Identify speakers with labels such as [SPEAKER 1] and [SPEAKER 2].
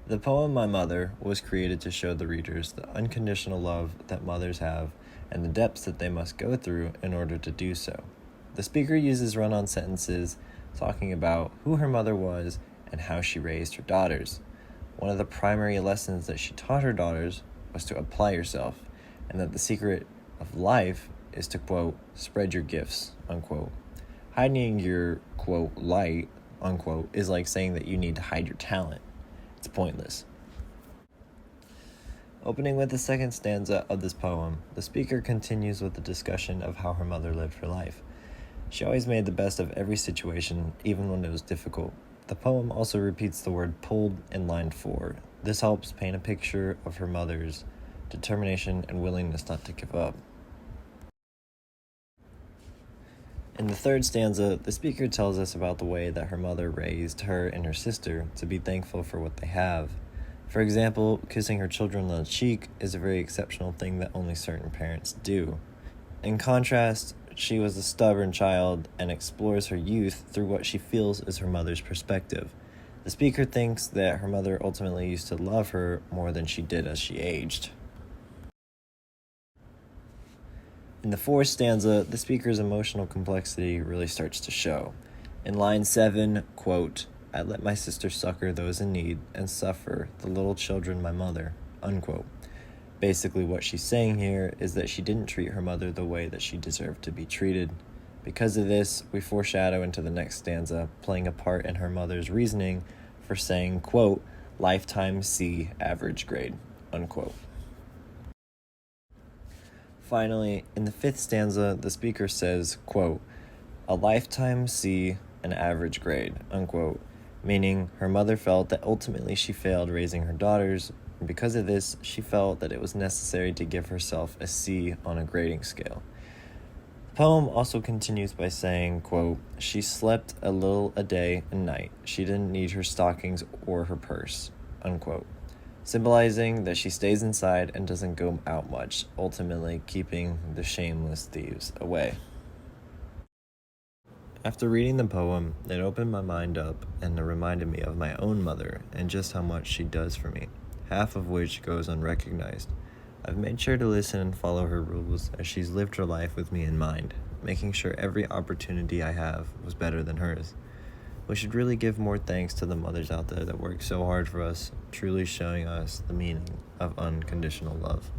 [SPEAKER 1] The poem My Mother was created to show the readers the unconditional love that mothers have and the depths that they must go through in order to do so. The speaker uses run-on sentences talking about who her mother was and how she raised her daughters. One of the primary lessons that she taught her daughters was to apply yourself, and that the secret of life is to, quote, spread your gifts, unquote. Hiding your, quote, light, unquote, is like saying that you need to hide your talent. It's pointless. Opening with the second stanza of this poem, the speaker continues with the discussion of how her mother lived her life. She always made the best of every situation, even when it was difficult. The poem also repeats the word pulled in line 4. This helps paint a picture of her mother's determination and willingness not to give up. In the third stanza, the speaker tells us about the way that her mother raised her and her sister to be thankful for what they have. For example, kissing her children on the cheek is a very exceptional thing that only certain parents do. In contrast, she was a stubborn child and explores her youth through what she feels is her mother's perspective. The speaker thinks that her mother ultimately used to love her more than she did as she aged. In the fourth stanza, the speaker's emotional complexity really starts to show. In line 7, quote, I let my sister succor those in need and suffer the little children my mother, unquote. Basically, what she's saying here is that she didn't treat her mother the way that she deserved to be treated. Because of this, we foreshadow into the next stanza, playing a part in her mother's reasoning for saying, quote, lifetime C average grade, unquote. Finally, in the fifth stanza, the speaker says, quote, a lifetime C an average grade, unquote, meaning her mother felt that ultimately she failed raising her daughters, and because of this, she felt that it was necessary to give herself a C on a grading scale. The poem also continues by saying, quote, she slept a little a day and night. She didn't need her stockings or her purse, unquote, symbolizing that she stays inside and doesn't go out much, ultimately keeping the shameless thieves away. After reading the poem, it opened my mind up and it reminded me of my own mother and just how much she does for me, half of which goes unrecognized. I've made sure to listen and follow her rules as she's lived her life with me in mind, making sure every opportunity I have was better than hers. We should really give more thanks to the mothers out there that work so hard for us, truly showing us the meaning of unconditional love.